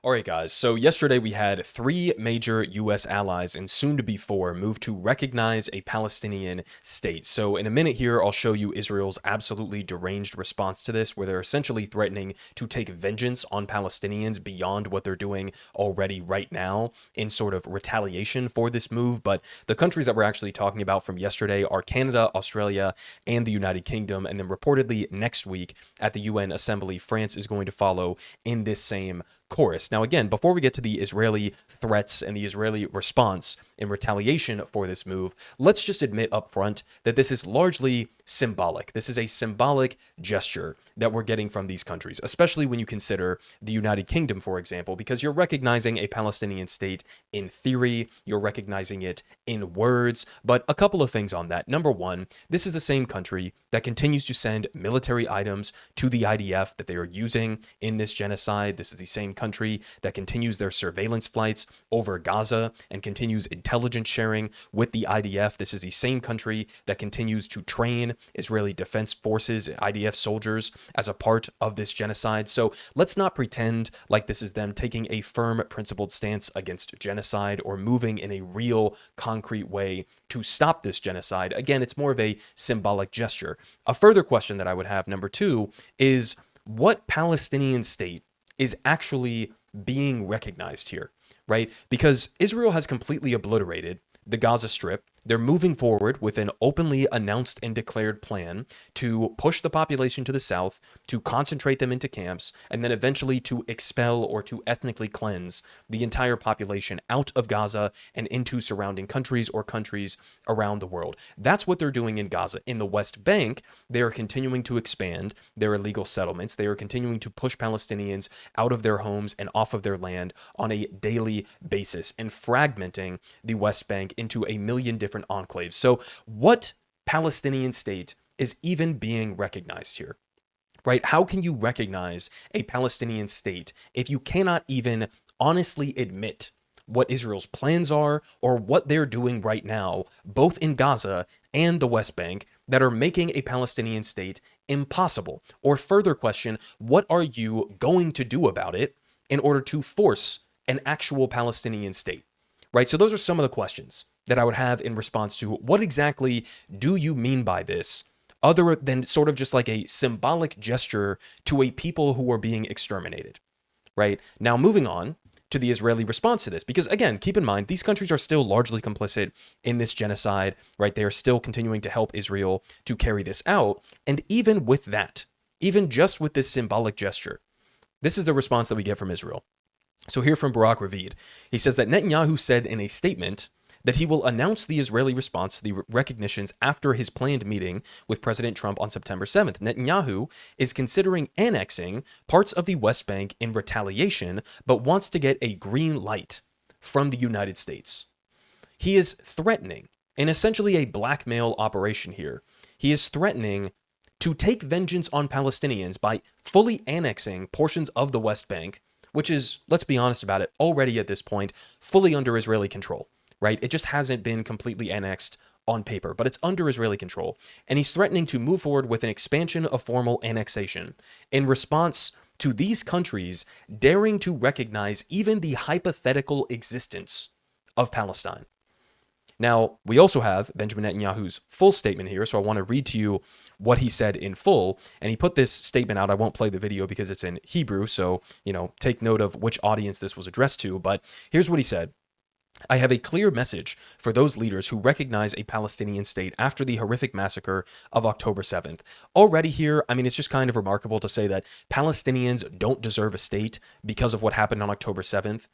All right, guys. So yesterday we had three major U.S. allies and soon to be four move to recognize a Palestinian state. So in a minute here, I'll show you Israel's absolutely deranged response to this, where they're essentially threatening to take vengeance on Palestinians beyond what they're doing already right now in sort of retaliation for this move. But the countries that we're actually talking about from yesterday are Canada, Australia, and the United Kingdom. And then reportedly next week at the UN Assembly, France is going to follow in this same chorus. Now, again, before we get to the Israeli threats and the Israeli response in retaliation for this move, let's just admit up front that this is largely symbolic. This is a symbolic gesture that we're getting from these countries, especially when you consider the United Kingdom, for example, because you're recognizing a Palestinian state in theory, you're recognizing it in words, but a couple of things on that. Number one, this is the same country that continues to send military items to the IDF that they are using in this genocide. This is the same country that continues their surveillance flights over Gaza and continues intelligence sharing with the IDF. This is the same country that continues to train Israeli Defense Forces, IDF soldiers, as a part of this genocide. So let's not pretend like this is them taking a firm, principled stance against genocide or moving in a real, concrete way to stop this genocide. Again, it's more of a symbolic gesture. A further question that I would have, number two, is what Palestinian state is actually being recognized here, right? Because Israel has completely obliterated the Gaza Strip. They're moving forward with an openly announced and declared plan to push the population to the south, to concentrate them into camps, and then eventually to expel or to ethnically cleanse the entire population out of Gaza and into surrounding countries or countries around the world. That's what they're doing in Gaza. In the West Bank, they are continuing to expand their illegal settlements. They are continuing to push Palestinians out of their homes and off of their land on a daily basis and fragmenting the West Bank into a million different enclaves. So what Palestinian state is even being recognized here, right? How can you recognize a Palestinian state if you cannot even honestly admit what Israel's plans are or what they're doing right now, both in Gaza and the West Bank, that are making a Palestinian state impossible? Or further question, what are you going to do about it in order to force an actual Palestinian state? Right? So those are some of the questions that I would have in response to what exactly do you mean by this, other than sort of just like a symbolic gesture to a people who are being exterminated, right? Now, moving on to the Israeli response to this, because again, keep in mind, these countries are still largely complicit in this genocide, right? They are still continuing to help Israel to carry this out. And even with that, even just with this symbolic gesture, this is the response that we get from Israel. So here from Barak Ravid, he says that Netanyahu said in a statement that he will announce the Israeli response to the recognitions after his planned meeting with President Trump on September 7th. Netanyahu is considering annexing parts of the West Bank in retaliation, but wants to get a green light from the United States. He is threatening, in essentially a blackmail operation here, he is threatening to take vengeance on Palestinians by fully annexing portions of the West Bank, which is, let's be honest about it, already at this point, fully under Israeli control. Right? It just hasn't been completely annexed on paper, but it's under Israeli control. And he's threatening to move forward with an expansion of formal annexation in response to these countries daring to recognize even the hypothetical existence of Palestine. Now, we also have Benjamin Netanyahu's full statement here, so I want to read to you what he said in full. And he put this statement out. I won't play the video because it's in Hebrew, so, take note of which audience this was addressed to. But here's what he said. I have a clear message for those leaders who recognize a Palestinian state after the horrific massacre of October 7th. Already here, it's just kind of remarkable to say that Palestinians don't deserve a state because of what happened on October 7th.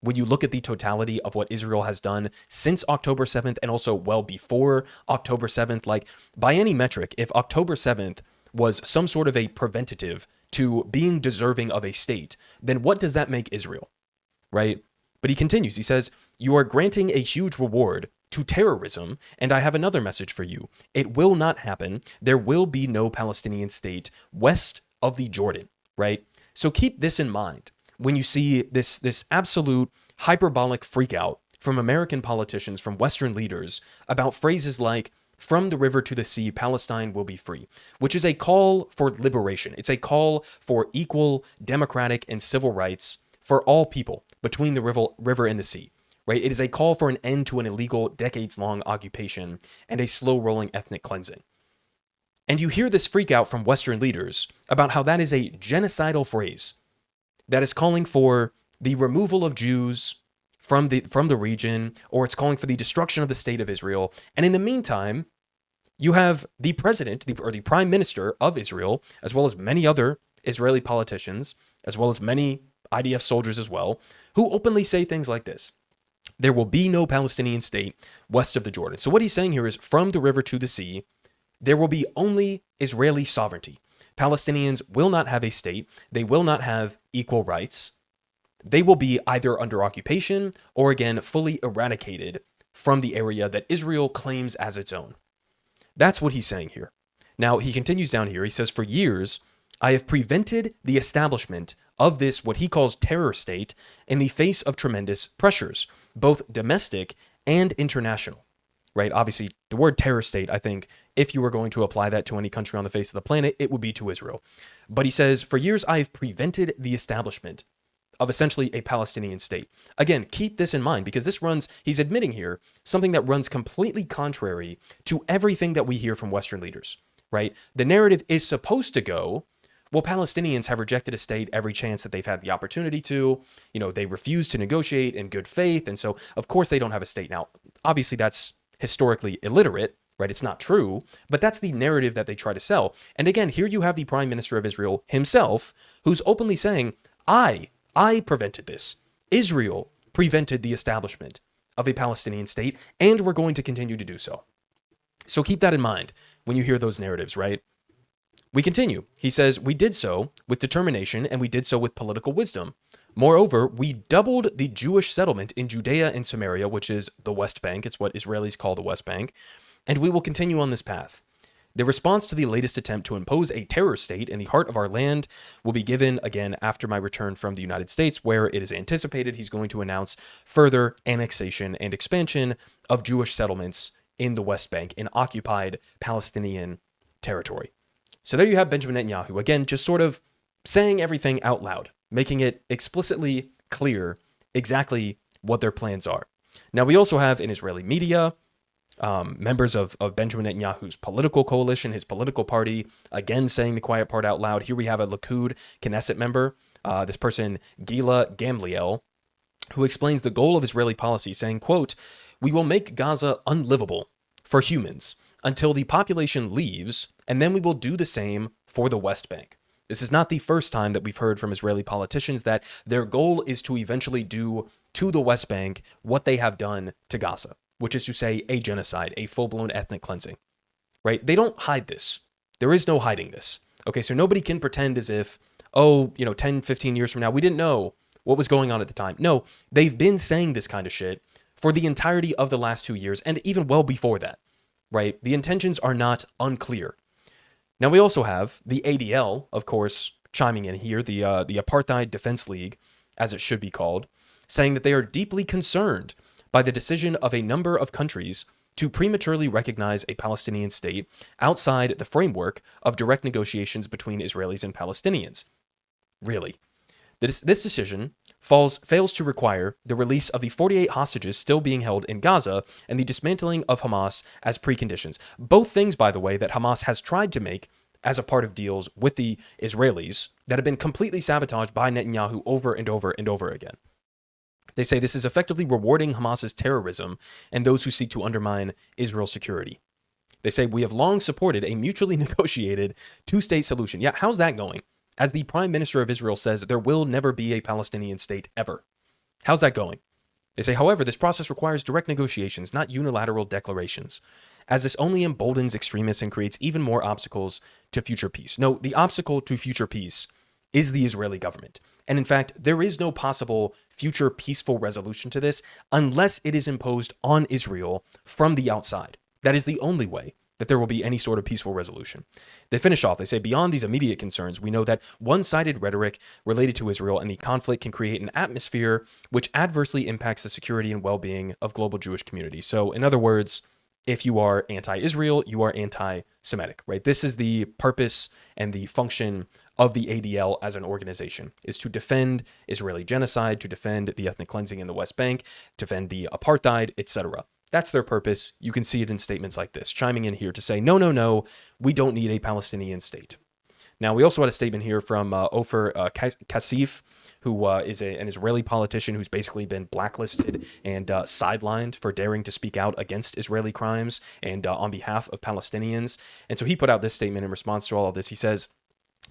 When you look at the totality of what Israel has done since October 7th and also well before October 7th, like by any metric, if October 7th was some sort of a preventative to being deserving of a state, then what does that make Israel, right? But he continues, he says, you are granting a huge reward to terrorism, and I have another message for you. It will not happen. There will be no Palestinian state west of the Jordan, right? So keep this in mind when you see this absolute hyperbolic freakout from American politicians, from Western leaders, about phrases like, from the river to the sea, Palestine will be free, which is a call for liberation. It's a call for equal democratic and civil rights for all people between the river and the sea, right? It is a call for an end to an illegal, decades-long occupation and a slow-rolling ethnic cleansing. And you hear this freak out from Western leaders about how that is a genocidal phrase that is calling for the removal of Jews from the region, or it's calling for the destruction of the state of Israel. And in the meantime, you have the president or the prime minister of Israel, as well as many other Israeli politicians, as well as many IDF soldiers as well, who openly say things like this: there will be no Palestinian state west of the Jordan. So what he's saying here is, from the river to the sea, there will be only Israeli sovereignty. Palestinians will not have a state. They will not have equal rights. They will be either under occupation or, again, fully eradicated from the area that Israel claims as its own. That's what he's saying here. Now, he continues down here. He says, for years, I have prevented the establishment of this, what he calls terror state, in the face of tremendous pressures, both domestic and international. Right? Obviously, the word terror state, I think, if you were going to apply that to any country on the face of the planet, it would be to Israel. But he says, for years, I have prevented the establishment of essentially a Palestinian state. Again, keep this in mind, because this runs, he's admitting here, something that runs completely contrary to everything that we hear from Western leaders, right? The narrative is supposed to go, well, Palestinians have rejected a state every chance that they've had the opportunity to. You know, they refuse to negotiate in good faith, and so, of course, they don't have a state. Now, obviously, that's historically illiterate, right? It's not true, but that's the narrative that they try to sell. And again, here you have the Prime Minister of Israel himself, who's openly saying, I prevented this. Israel prevented the establishment of a Palestinian state, and we're going to continue to do so. So keep that in mind when you hear those narratives, right? We continue. He says, we did so with determination, and we did so with political wisdom. Moreover, we doubled the Jewish settlement in Judea and Samaria, which is the West Bank. It's what Israelis call the West Bank. And we will continue on this path. The response to the latest attempt to impose a terror state in the heart of our land will be given again after my return from the United States, where it is anticipated he's going to announce further annexation and expansion of Jewish settlements in the West Bank, in occupied Palestinian territory. So there you have Benjamin Netanyahu, again, just sort of saying everything out loud, making it explicitly clear exactly what their plans are. Now, we also have in Israeli media members of Benjamin Netanyahu's political coalition, his political party, again saying the quiet part out loud. Here we have a Likud Knesset member, this person, Gila Gamliel, who explains the goal of Israeli policy, saying, quote, we will make Gaza unlivable for humans until the population leaves, and then we will do the same for the West Bank. This is not the first time that we've heard from Israeli politicians that their goal is to eventually do to the West Bank what they have done to Gaza, which is to say a genocide, a full-blown ethnic cleansing, right? They don't hide this. There is no hiding this. Okay, so nobody can pretend as if, 10, 15 years from now, we didn't know what was going on at the time. No, they've been saying this kind of shit for the entirety of the last 2 years, and even well before that, right? The intentions are not unclear. Now, we also have the ADL, of course, chiming in here, the Apartheid Defense League, as it should be called, saying that they are deeply concerned by the decision of a number of countries to prematurely recognize a Palestinian state outside the framework of direct negotiations between Israelis and Palestinians. Really. This decision fails to require the release of the 48 hostages still being held in Gaza and the dismantling of Hamas as preconditions. Both things, by the way, that Hamas has tried to make as a part of deals with the Israelis that have been completely sabotaged by Netanyahu over and over and over again. They say this is effectively rewarding Hamas's terrorism and those who seek to undermine Israel's security. They say we have long supported a mutually negotiated two-state solution. Yeah, how's that going? As the Prime Minister of Israel says, there will never be a Palestinian state ever. How's that going? They say, however, this process requires direct negotiations, not unilateral declarations, as this only emboldens extremists and creates even more obstacles to future peace. No, the obstacle to future peace is the Israeli government. And in fact, there is no possible future peaceful resolution to this unless it is imposed on Israel from the outside. That is the only way that there will be any sort of peaceful resolution. They finish off, they say, beyond these immediate concerns, we know that one-sided rhetoric related to Israel and the conflict can create an atmosphere which adversely impacts the security and well-being of global Jewish communities. So, in other words, if you are anti-Israel, you are anti-Semitic, right? This is the purpose and the function of the ADL as an organization, is to defend Israeli genocide, to defend the ethnic cleansing in the West Bank, defend the apartheid, etc. That's their purpose. You can see it in statements like this, chiming in here to say, no, no, no, we don't need a Palestinian state. Now, we also had a statement here from Ofer Kassif, who is an Israeli politician who's basically been blacklisted and sidelined for daring to speak out against Israeli crimes and on behalf of Palestinians. And so he put out this statement in response to all of this. He says,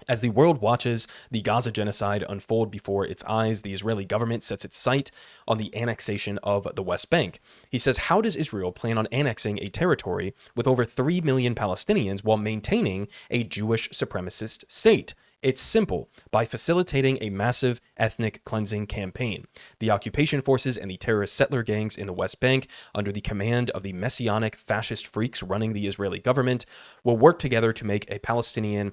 as the world watches the Gaza genocide unfold before its eyes, the Israeli government sets its sight on the annexation of the West Bank. He says, how does Israel plan on annexing a territory with over 3 million Palestinians while maintaining a Jewish supremacist state? It's simple, by facilitating a massive ethnic cleansing campaign. The occupation forces and the terrorist settler gangs in the West Bank, under the command of the messianic fascist freaks running the Israeli government, will work together to make a Palestinian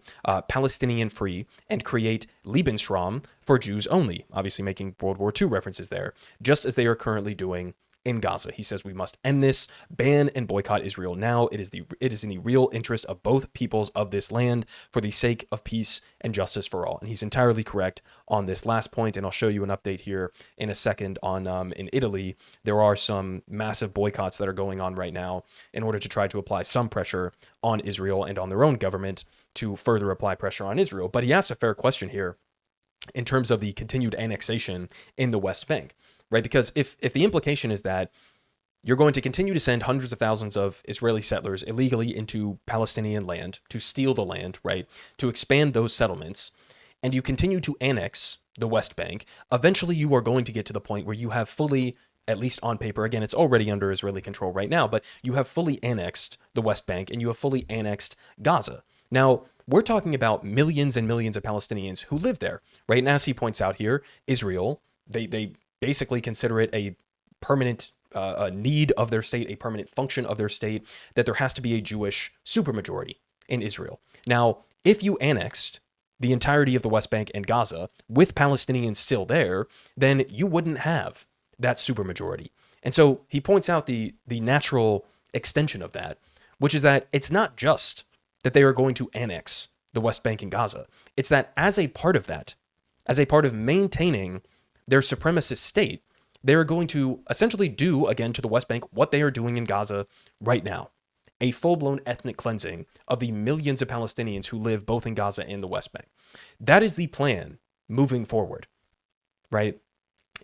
free and create Lebensraum for Jews only, obviously making World War II references there, just as they are currently doing in Gaza. He says we must end this, ban and boycott Israel now. It is in the real interest of both peoples of this land for the sake of peace and justice for all. And he's entirely correct on this last point. And I'll show you an update here in a second on in Italy. There are some massive boycotts that are going on right now in order to try to apply some pressure on Israel and on their own government to further apply pressure on Israel. But he asks a fair question here in terms of the continued annexation in the West Bank. Right? Because if the implication is that you're going to continue to send hundreds of thousands of Israeli settlers illegally into Palestinian land, to steal the land, right, to expand those settlements, and you continue to annex the West Bank, eventually you are going to get to the point where you have fully, at least on paper, again, it's already under Israeli control right now, but you have fully annexed the West Bank and you have fully annexed Gaza. Now, we're talking about millions and millions of Palestinians who live there, right? And as he points out here, Israel, they basically consider it a permanent need of their state, a permanent function of their state, that there has to be a Jewish supermajority in Israel. Now, if you annexed the entirety of the West Bank and Gaza with Palestinians still there, then you wouldn't have that supermajority. And so he points out the natural extension of that, which is that it's not just that they are going to annex the West Bank and Gaza. It's that as a part of that, as a part of maintaining their supremacist state, they're going to essentially do again to the West Bank what they are doing in Gaza right now. A full-blown ethnic cleansing of the millions of Palestinians who live both in Gaza and the West Bank. That is the plan moving forward, right?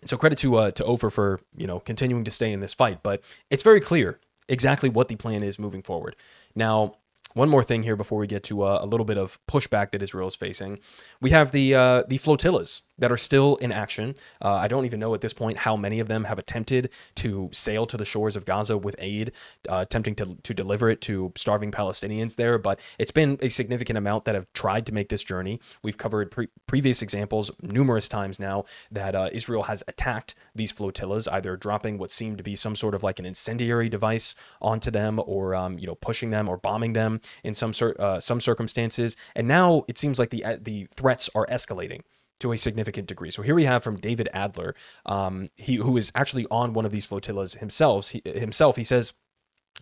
So credit to Ofer for, continuing to stay in this fight, but it's very clear exactly what the plan is moving forward. Now, one more thing here before we get to a little bit of pushback that Israel is facing. We have the flotillas that are still in action. I don't even know at this point how many of them have attempted to sail to the shores of Gaza with aid, attempting to deliver it to starving Palestinians there, but it's been a significant amount that have tried to make this journey. We've covered previous examples numerous times now that Israel has attacked these flotillas, either dropping what seemed to be some sort of like an incendiary device onto them, or pushing them or bombing them in some circumstances. And now it seems like the threats are escalating to a significant degree. So here we have from David Adler, who is actually on one of these flotillas himself. He says,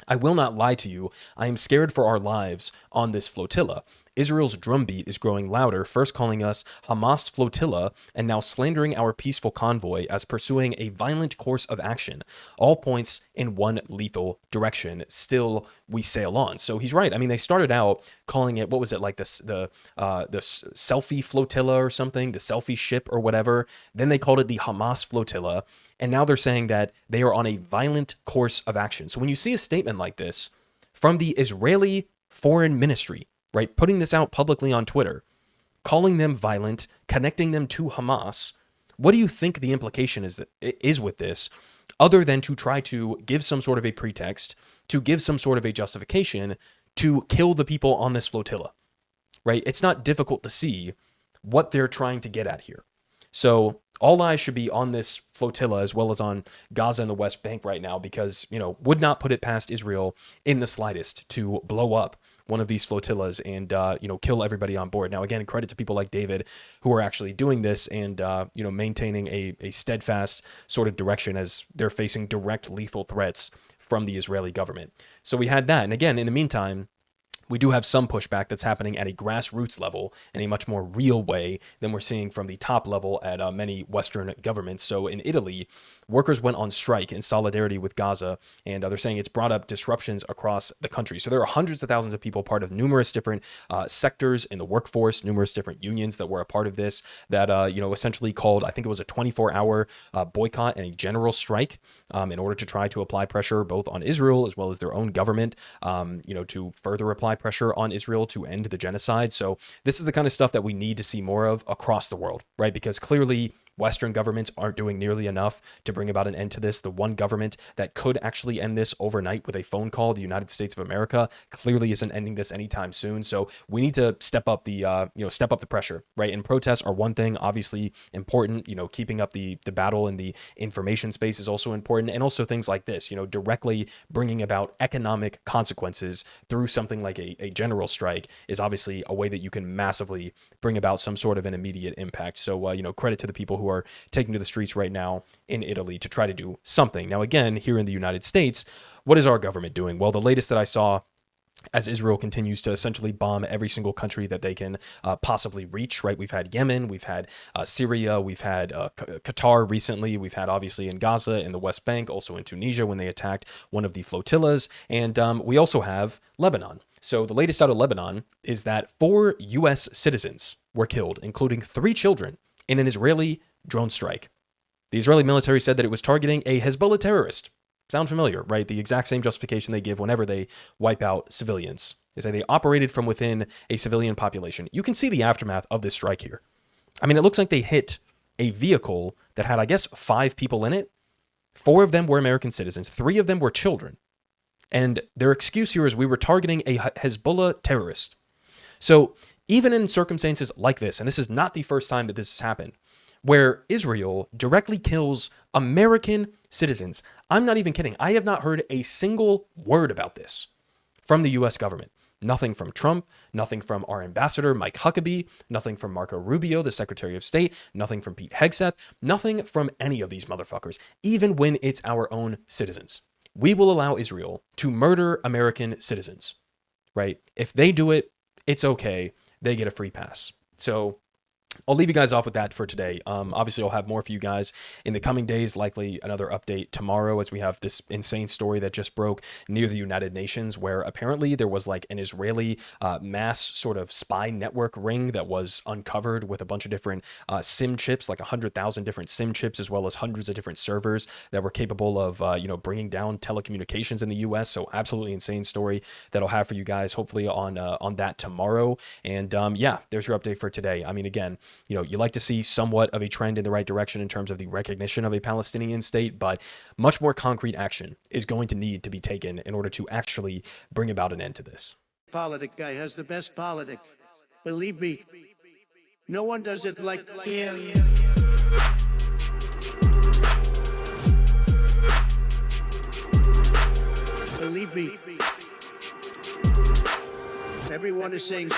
I will not lie to you. I am scared for our lives on this flotilla. Israel's drumbeat is growing louder, first calling us Hamas flotilla, and now slandering our peaceful convoy as pursuing a violent course of action. All points in one lethal direction. Still, we sail on. So he's right. I mean, they started out calling it, what was it, like the selfie flotilla or something, the selfie ship or whatever. Then they called it the Hamas flotilla. And now they're saying that they are on a violent course of action. So when you see a statement like this from the Israeli Foreign Ministry, right, putting this out publicly on Twitter, calling them violent, connecting them to Hamas, what do you think the implication is with this, other than to try to give some sort of a pretext, to give some sort of a justification to kill the people on this flotilla, right? It's not difficult to see what they're trying to get at here. So all eyes should be on this flotilla as well as on Gaza and the West Bank right now, because, would not put it past Israel in the slightest to blow up one of these flotillas and, kill everybody on board. Now, again, credit to people like David who are actually doing this and, maintaining a steadfast sort of direction as they're facing direct lethal threats from the Israeli government. So we had that. And again, in the meantime, we do have some pushback that's happening at a grassroots level in a much more real way than we're seeing from the top level at many Western governments. So in Italy, workers went on strike in solidarity with Gaza, and they're saying it's brought up disruptions across the country. So there are hundreds of thousands of people part of numerous different sectors in the workforce, numerous different unions that were a part of this that, essentially called, I think it was a 24-hour boycott and a general strike in order to try to apply pressure both on Israel as well as their own government, to further apply pressure on Israel to end the genocide. So this is the kind of stuff that we need to see more of across the world, right? Because clearly Western governments aren't doing nearly enough to bring about an end to this. The one government that could actually end this overnight with a phone call, the United States of America, clearly isn't ending this anytime soon. So we need to step up the pressure, right? And protests are one thing, obviously important. Keeping up the battle in the information space is also important, and also things like this. Directly bringing about economic consequences through something like a general strike is obviously a way that you can massively bring about some sort of an immediate impact. So credit to the people who are taking to the streets right now in Italy to try to do something. Now, again, here in the United States, what is our government doing? Well, the latest that I saw, as Israel continues to essentially bomb every single country that they can possibly reach, right? We've had Yemen, we've had Syria, we've had Qatar recently, we've had obviously in Gaza, in the West Bank, also in Tunisia when they attacked one of the flotillas, and we also have Lebanon. So the latest out of Lebanon is that 4 U.S. citizens were killed, including 3 children, in an Israeli drone strike. The Israeli military said that it was targeting a Hezbollah terrorist. Sound familiar, right? The exact same justification they give whenever they wipe out civilians. They say they operated from within a civilian population. You can see the aftermath of this strike here. I mean, it looks like they hit a vehicle that had, I guess, 5 people in it. 4 of them were American citizens. 3 of them were children. And their excuse here is we were targeting a Hezbollah terrorist. So even in circumstances like this, and this is not the first time that this has happened, where Israel directly kills American citizens. I'm not even kidding. I have not heard a single word about this from the U.S. government. Nothing from Trump, nothing from our ambassador, Mike Huckabee, nothing from Marco Rubio, the Secretary of State, nothing from Pete Hegseth, nothing from any of these motherfuckers, even when it's our own citizens. We will allow Israel to murder American citizens, right? If they do it, it's okay. They get a free pass. So I'll leave you guys off with that for today. Obviously, I'll have more for you guys in the coming days, likely another update tomorrow as we have this insane story that just broke near the United Nations where apparently there was like an Israeli mass sort of spy network ring that was uncovered with a bunch of different SIM chips, like 100,000 different SIM chips, as well as hundreds of different servers that were capable of, bringing down telecommunications in the U.S. So absolutely insane story that I'll have for you guys, hopefully on that tomorrow. And there's your update for today. I mean, again, you like to see somewhat of a trend in the right direction in terms of the recognition of a Palestinian state, but much more concrete action is going to need to be taken in order to actually bring about an end to this. Politic guy has the best politic. Believe me, no one does it like him. Believe me, everyone is saying